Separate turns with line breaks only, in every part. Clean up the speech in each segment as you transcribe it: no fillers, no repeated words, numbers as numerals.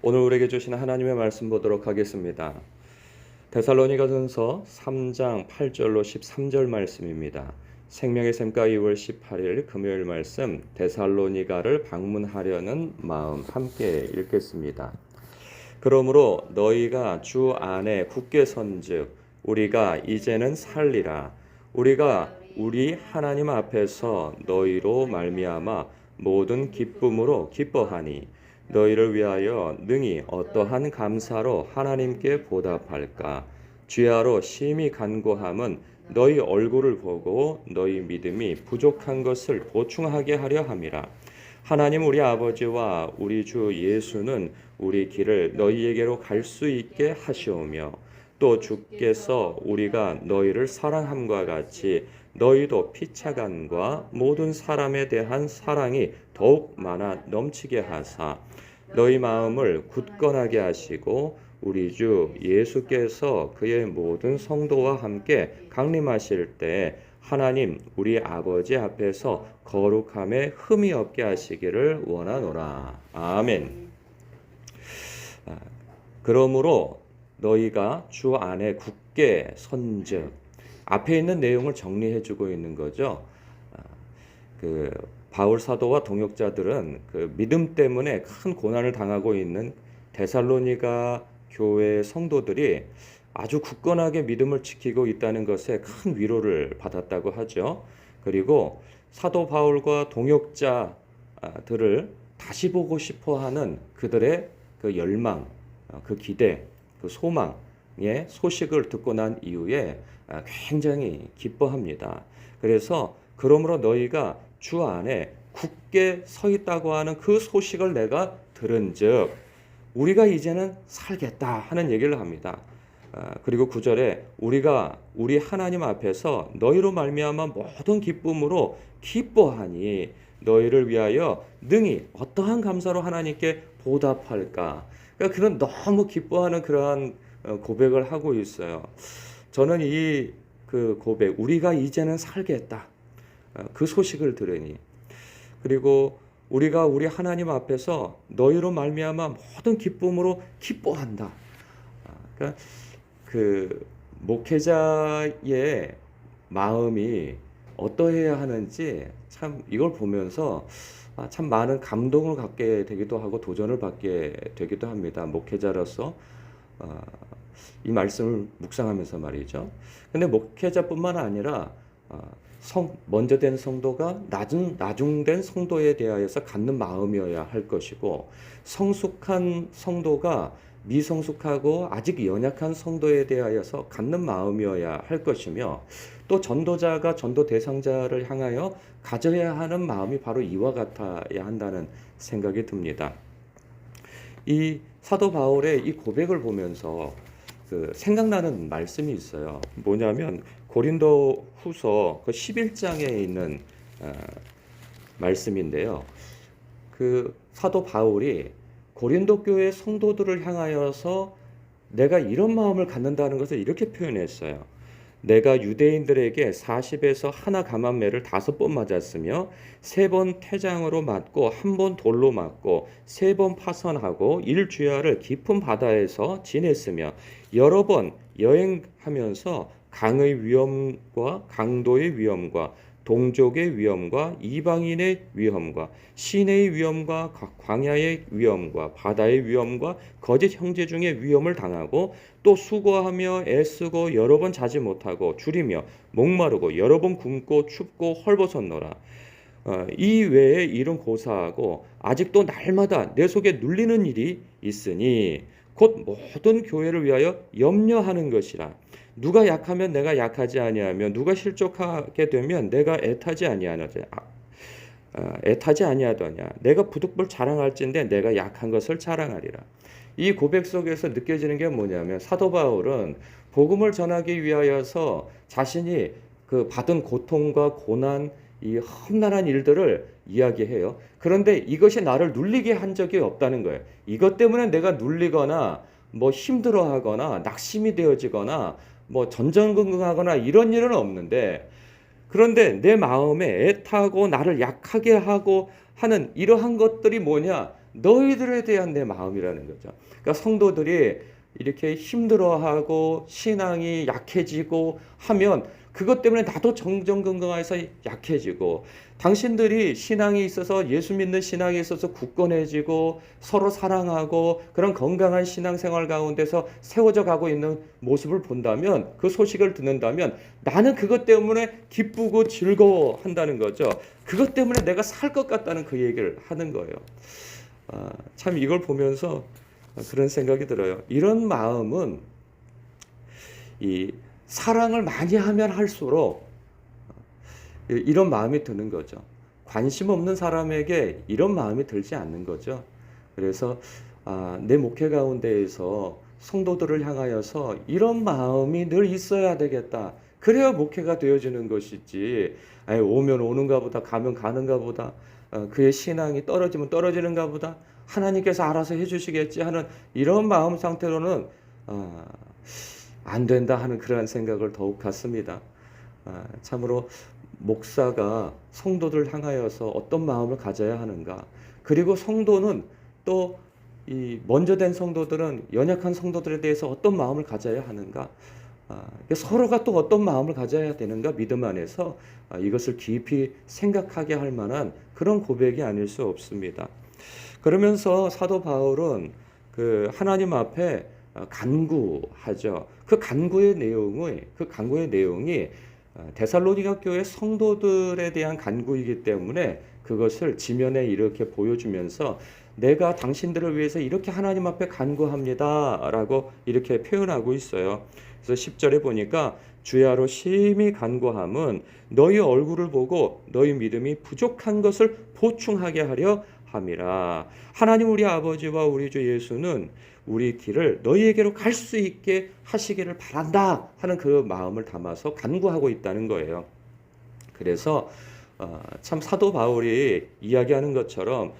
오늘 우리에게 주시는 하나님의 말씀 보도록 하겠습니다. 데살로니가전서 3장 8절로 13절 말씀입니다. 생명의 샘가 2월 18일 금요일 말씀, 데살로니가를 방문하려는 마음, 함께 읽겠습니다. 그러므로 너희가 주 안에 굳게 선즉 우리가 이제는 살리라. 우리가 우리 하나님 앞에서 너희로 말미암아 모든 기쁨으로 기뻐하니 너희를 위하여 능히 어떠한 감사로 하나님께 보답할까. 주야로 심히 간구함은 너희 얼굴을 보고 너희 믿음이 부족한 것을 보충하게 하려 함이라. 하나님 우리 아버지와 우리 주 예수는 우리 길을 너희에게로 갈 수 있게 하시오며 또 주께서 우리가 너희를 사랑함과 같이 너희도 피차간과 모든 사람에 대한 사랑이 더욱 많아 넘치게 하사 너희 마음을 굳건하게 하시고 우리 주 예수께서 그의 모든 성도와 함께 강림하실 때 하나님 우리 아버지 앞에서 거룩함에 흠이 없게 하시기를 원하노라. 아멘. 그러므로 너희가 주 안에 굳게 선즉, 앞에 있는 내용을 정리해주고 있는 거죠. 바울 사도와 동역자들은 그 믿음 때문에 큰 고난을 당하고 있는 데살로니가 교회 성도들이 아주 굳건하게 믿음을 지키고 있다는 것에 큰 위로를 받았다고 하죠. 그리고 사도 바울과 동역자들을 다시 보고 싶어하는 그들의 그 열망, 그 기대, 그 소망의 소식을 듣고 난 이후에 굉장히 기뻐합니다. 그래서 그러므로 너희가 주 안에 굳게 서 있다고 하는 그 소식을 내가 들은즉 우리가 이제는 살겠다 하는 얘기를 합니다. 그리고 9절에 우리가 우리 하나님 앞에서 너희로 말미암아 모든 기쁨으로 기뻐하니 너희를 위하여 능히 어떠한 감사로 하나님께 보답할까. 그러니까 그런 너무 기뻐하는 그러한 고백을 하고 있어요. 저는 이 그 고백, 우리가 이제는 살겠다, 그 소식을 들으니, 그리고 우리가 우리 하나님 앞에서 너희로 말미암아 모든 기쁨으로 기뻐한다. 그러니까 그 목회자의 마음이 어떠해야 하는지 참 이걸 보면서 참 많은 감동을 갖게 되기도 하고 도전을 받게 되기도 합니다. 목회자로서 이 말씀을 묵상하면서 말이죠. 근데 목회자뿐만 아니라 먼저 된 성도가 나중된 성도에 대하여서 갖는 마음이어야 할 것이고, 성숙한 성도가 미성숙하고 아직 연약한 성도에 대하여서 갖는 마음이어야 할 것이며, 또 전도자가 전도 대상자를 향하여 가져야 하는 마음이 바로 이와 같아야 한다는 생각이 듭니다. 이 사도 바울의 이 고백을 보면서 생각나는 말씀이 있어요. 뭐냐면 고린도 후서 그 11장에 있는 말씀인데요. 그 사도 바울이 고린도 교회 성도들을 향하여서 내가 이런 마음을 갖는다는 것을 이렇게 표현했어요. 내가 유대인들에게 40에서 하나 감한매를 5번 맞았으며 3번 태장으로 맞고 1번 돌로 맞고 3번 파선하고 일주야를 깊은 바다에서 지냈으며 여러 번 여행하면서 강의 위험과 강도의 위험과 동족의 위험과 이방인의 위험과 시내의 위험과 광야의 위험과 바다의 위험과 거짓 형제 중의 위험을 당하고 또 수고하며 애쓰고 여러 번 자지 못하고 줄이며 목마르고 여러 번 굶고 춥고 헐벗었노라. 이 외에 일은 고사하고 아직도 날마다 내 속에 눌리는 일이 있으니 곧 모든 교회를 위하여 염려하는 것이라. 누가 약하면 내가 약하지 아니하며 누가 실족하게 되면 내가 애타지 아니하더냐. 내가 부득불 자랑할진대 내가 약한 것을 자랑하리라. 이 고백 속에서 느껴지는 게 뭐냐면 사도 바울은 복음을 전하기 위하여서 자신이 그 받은 고통과 고난, 이 험난한 일들을 이야기해요. 그런데 이것이 나를 눌리게 한 적이 없다는 거예요. 이것 때문에 내가 눌리거나 뭐 힘들어하거나 낙심이 되어지거나 뭐 전전긍긍하거나 이런 일은 없는데, 그런데 내 마음에 애타고 나를 약하게 하고 하는 이러한 것들이 뭐냐? 너희들에 대한 내 마음이라는 거죠. 그러니까 성도들이 이렇게 힘들어하고 신앙이 약해지고 하면 그것 때문에 나도 정정건강해서 약해지고, 당신들이 신앙이 있어서, 예수 믿는 신앙이 있어서 굳건해지고 서로 사랑하고 그런 건강한 신앙생활 가운데서 세워져 가고 있는 모습을 본다면, 그 소식을 듣는다면 나는 그것 때문에 기쁘고 즐거워한다는 거죠. 그것 때문에 내가 살 것 같다는 그 얘기를 하는 거예요. 참 이걸 보면서 그런 생각이 들어요. 이런 마음은 이 사랑을 많이 하면 할수록 이런 마음이 드는 거죠. 관심 없는 사람에게 이런 마음이 들지 않는 거죠. 그래서 내 목회 가운데에서 성도들을 향하여서 이런 마음이 늘 있어야 되겠다. 그래야 목회가 되어지는 것이지, 오면 오는가 보다, 가면 가는가 보다, 그의 신앙이 떨어지면 떨어지는가 보다, 하나님께서 알아서 해주시겠지 하는 이런 마음 상태로는 안 된다 하는 그러한 생각을 더욱 갖습니다. 참으로 목사가 성도들 향하여서 어떤 마음을 가져야 하는가, 그리고 성도는 또 이 먼저 된 성도들은 연약한 성도들에 대해서 어떤 마음을 가져야 하는가, 서로가 또 어떤 마음을 가져야 되는가, 믿음 안에서 이것을 깊이 생각하게 할 만한 그런 고백이 아닐 수 없습니다. 그러면서 사도 바울은 그 하나님 앞에 간구하죠. 그 간구의 내용이 데살로니가 교회 성도들에 대한 간구이기 때문에 그것을 지면에 이렇게 보여주면서 내가 당신들을 위해서 이렇게 하나님 앞에 간구합니다라고 이렇게 표현하고 있어요. 그래서 10절에 보니까 주야로 심히 간구함은 너희 얼굴을 보고 너희 믿음이 부족한 것을 보충하게 하려 함이라. 하나님 우리 아버지와 우리 주 예수는 우리 길을 너희에게로 갈 수 있게 하시기를 바란다 하는 그 마음을 담아서 간구하고 있다는 거예요. 그래서 참 사도 바울이 이야기하는 것처럼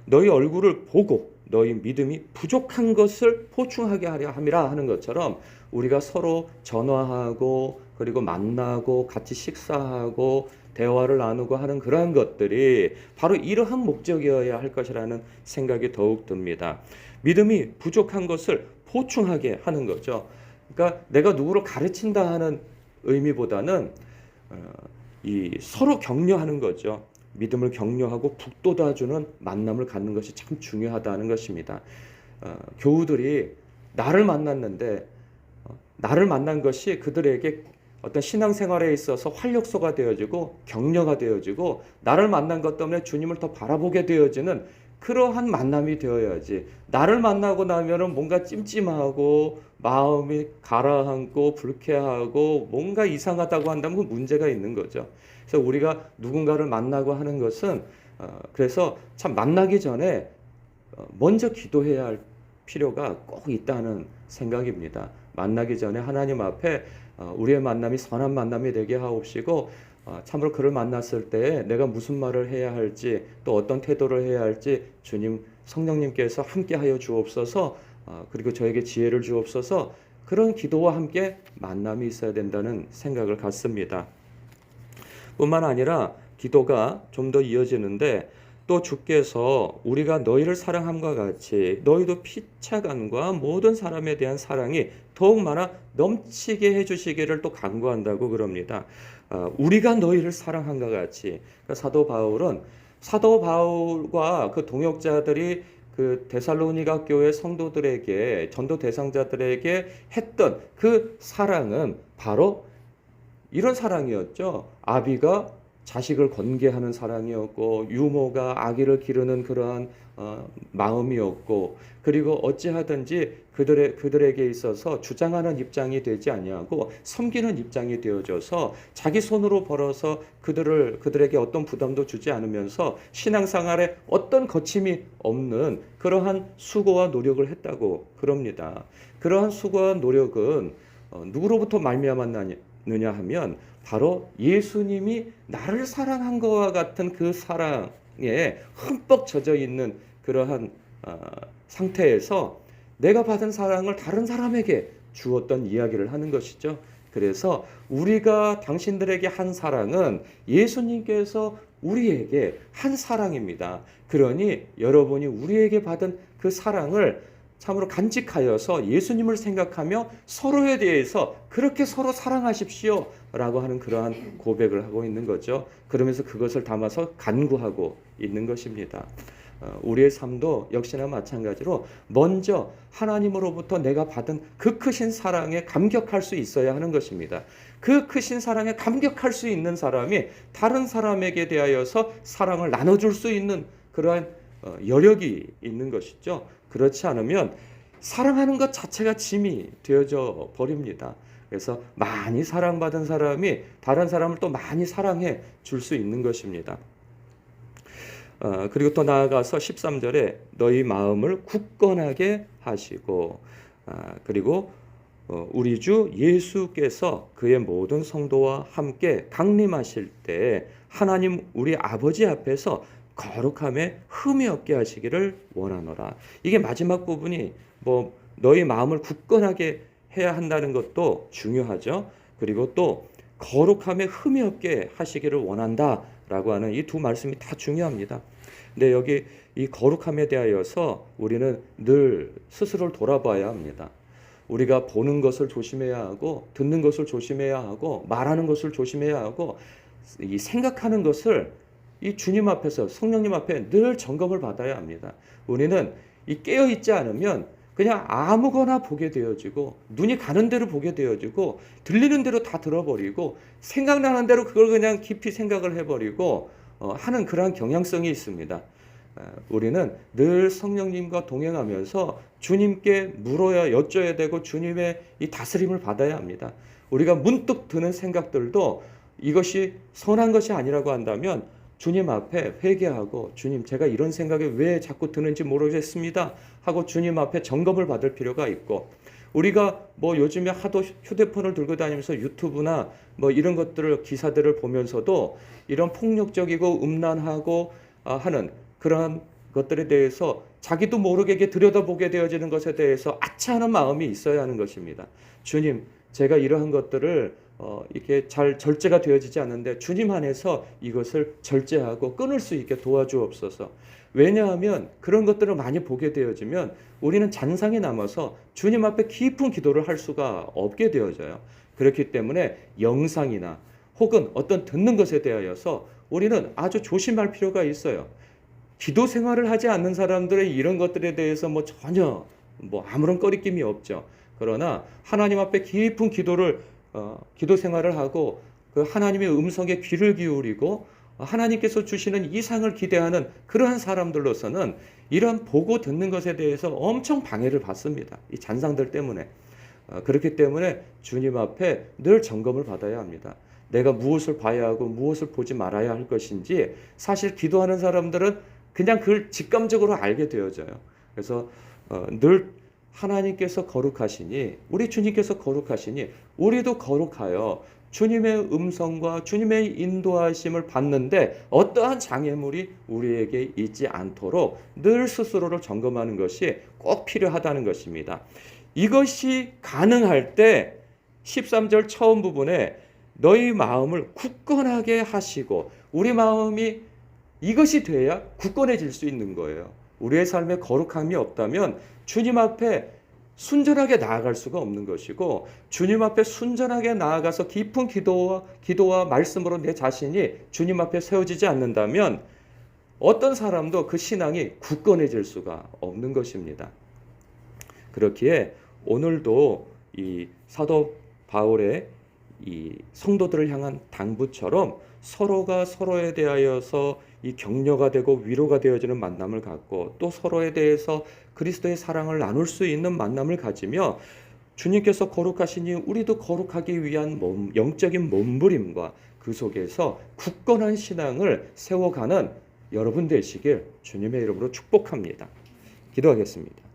너희 얼굴을 보고 너희 믿음이 부족한 것을 보충하게 하려 함이라 하는 것처럼, 우리가 서로 전화하고 그리고 만나고 같이 식사하고 대화를 나누고 하는 그러한 것들이 바로 이러한 목적이어야 할 것이라는 생각이 더욱 듭니다. 믿음이 부족한 것을 보충하게 하는 거죠. 그러니까 내가 누구를 가르친다 하는 의미보다는 이 서로 격려하는 거죠. 믿음을 격려하고 북돋아주는 만남을 갖는 것이 참 중요하다는 것입니다. 교우들이 나를 만났는데 나를 만난 것이 그들에게 어떤 신앙생활에 있어서 활력소가 되어지고 격려가 되어지고 나를 만난 것 때문에 주님을 더 바라보게 되어지는 그러한 만남이 되어야지, 나를 만나고 나면은 뭔가 찜찜하고 마음이 가라앉고 불쾌하고 뭔가 이상하다고 한다면 그 문제가 있는 거죠. 그래서 우리가 누군가를 만나고 하는 것은 그래서 참 만나기 전에 먼저 기도해야 할 필요가 꼭 있다는 생각입니다. 만나기 전에 하나님 앞에 우리의 만남이 선한 만남이 되게 하옵시고, 참으로 그를 만났을 때 내가 무슨 말을 해야 할지 또 어떤 태도를 해야 할지 주님 성령님께서 함께 하여 주옵소서, 그리고 저에게 지혜를 주옵소서, 그런 기도와 함께 만남이 있어야 된다는 생각을 갖습니다. 뿐만 아니라 기도가 좀 더 이어지는데, 또 주께서 우리가 너희를 사랑함과 같이 너희도 피차간과 모든 사람에 대한 사랑이 더욱 많아 넘치게 해주시기를 또 간구한다고 그럽니다. 우리가 너희를 사랑함과 같이. 그러니까 사도 바울과 그 동역자들이 그 데살로니가 교회 성도들에게, 전도 대상자들에게 했던 그 사랑은 바로 이런 사랑이었죠. 아비가 자식을 권계하는 사랑이었고, 유모가 아기를 기르는 그러한 마음이었고, 그리고 어찌하든지 그들에게 있어서 주장하는 입장이 되지 아니하고 섬기는 입장이 되어져서 자기 손으로 벌어서 그들에게 어떤 부담도 주지 않으면서 신앙생활에 어떤 거침이 없는 그러한 수고와 노력을 했다고 그럽니다. 그러한 수고와 노력은 누구로부터 말미암았느냐 하면 바로 예수님이 나를 사랑한 것과 같은 그 사랑에 흠뻑 젖어 있는 그러한 상태에서 내가 받은 사랑을 다른 사람에게 주었던 이야기를 하는 것이죠. 그래서 우리가 당신들에게 한 사랑은 예수님께서 우리에게 한 사랑입니다. 그러니 여러분이 우리에게 받은 그 사랑을 참으로 간직하여서 예수님을 생각하며 서로에 대해서 그렇게 서로 사랑하십시오 라고 하는 그러한 고백을 하고 있는 거죠. 그러면서 그것을 담아서 간구하고 있는 것입니다. 우리의 삶도 역시나 마찬가지로 먼저 하나님으로부터 내가 받은 그 크신 사랑에 감격할 수 있어야 하는 것입니다. 그 크신 사랑에 감격할 수 있는 사람이 다른 사람에게 대하여서 사랑을 나눠줄 수 있는 그러한 여력이 있는 것이죠. 그렇지 않으면 사랑하는 것 자체가 짐이 되어져 버립니다. 그래서 많이 사랑받은 사람이 다른 사람을 또 많이 사랑해 줄 수 있는 것입니다. 그리고 또 나아가서 13절에 너희 마음을 굳건하게 하시고 그리고 우리 주 예수께서 그의 모든 성도와 함께 강림하실 때 하나님 우리 아버지 앞에서 거룩함에 흠이 없게 하시기를 원하노라. 이게 마지막 부분이 너희 마음을 굳건하게 해야 한다는 것도 중요하죠. 그리고 또 거룩함에 흠이 없게 하시기를 원한다라고 하는 이 두 말씀이 다 중요합니다. 근데 여기 이 거룩함에 대하여서 우리는 늘 스스로를 돌아봐야 합니다. 우리가 보는 것을 조심해야 하고 듣는 것을 조심해야 하고 말하는 것을 조심해야 하고 이 생각하는 것을 이 주님 앞에서 성령님 앞에 늘 점검을 받아야 합니다. 우리는 이 깨어 있지 않으면 그냥 아무거나 보게 되어지고 눈이 가는 대로 보게 되어지고 들리는 대로 다 들어버리고 생각나는 대로 그걸 그냥 깊이 생각을 해버리고 하는 그러한 경향성이 있습니다. 우리는 늘 성령님과 동행하면서 주님께 물어야 여쭤야 되고 주님의 이 다스림을 받아야 합니다. 우리가 문득 드는 생각들도 이것이 선한 것이 아니라고 한다면 주님 앞에 회개하고 주님 제가 이런 생각이 왜 자꾸 드는지 모르겠습니다 하고 주님 앞에 점검을 받을 필요가 있고 우리가 요즘에 하도 휴대폰을 들고 다니면서 유튜브나 이런 것들을 기사들을 보면서도 이런 폭력적이고 음란하고 하는 그러한 것들에 대해서 자기도 모르게 들여다보게 되어지는 것에 대해서 아차하는 마음이 있어야 하는 것입니다. 주님 제가 이러한 것들을 이렇게 잘 절제가 되어지지 않는데 주님 안에서 이것을 절제하고 끊을 수 있게 도와주옵소서. 왜냐하면 그런 것들을 많이 보게 되어지면 우리는 잔상이 남아서 주님 앞에 깊은 기도를 할 수가 없게 되어져요. 그렇기 때문에 영상이나 혹은 어떤 듣는 것에 대하여서 우리는 아주 조심할 필요가 있어요. 기도 생활을 하지 않는 사람들의 이런 것들에 대해서 전혀 아무런 꺼리낌이 없죠. 그러나 하나님 앞에 깊은 기도 생활을 하고 그 하나님의 음성에 귀를 기울이고 하나님께서 주시는 이상을 기대하는 그러한 사람들로서는 이런 보고 듣는 것에 대해서 엄청 방해를 받습니다. 이 잔상들 때문에. 그렇기 때문에 주님 앞에 늘 점검을 받아야 합니다. 내가 무엇을 봐야 하고 무엇을 보지 말아야 할 것인지 사실 기도하는 사람들은 그냥 그걸 직감적으로 알게 되어져요. 그래서 늘 하나님께서 거룩하시니 우리 주님께서 거룩하시니 우리도 거룩하여 주님의 음성과 주님의 인도하심을 받는데 어떠한 장애물이 우리에게 있지 않도록 늘 스스로를 점검하는 것이 꼭 필요하다는 것입니다. 이것이 가능할 때 13절 처음 부분에 너희 마음을 굳건하게 하시고 우리 마음이 이것이 돼야 굳건해질 수 있는 거예요. 우리의 삶에 거룩함이 없다면 주님 앞에 순전하게 나아갈 수가 없는 것이고 주님 앞에 순전하게 나아가서 깊은 기도와 말씀으로 내 자신이 주님 앞에 세워지지 않는다면 어떤 사람도 그 신앙이 굳건해질 수가 없는 것입니다. 그렇기에 오늘도 이 사도 바울의 이 성도들을 향한 당부처럼 서로가 서로에 대하여서 이 격려가 되고 위로가 되어지는 만남을 갖고 또 서로에 대해서 그리스도의 사랑을 나눌 수 있는 만남을 가지며 주님께서 거룩하시니 우리도 거룩하기 위한 영적인 몸부림과 그 속에서 굳건한 신앙을 세워가는 여러분 되시길 주님의 이름으로 축복합니다. 기도하겠습니다.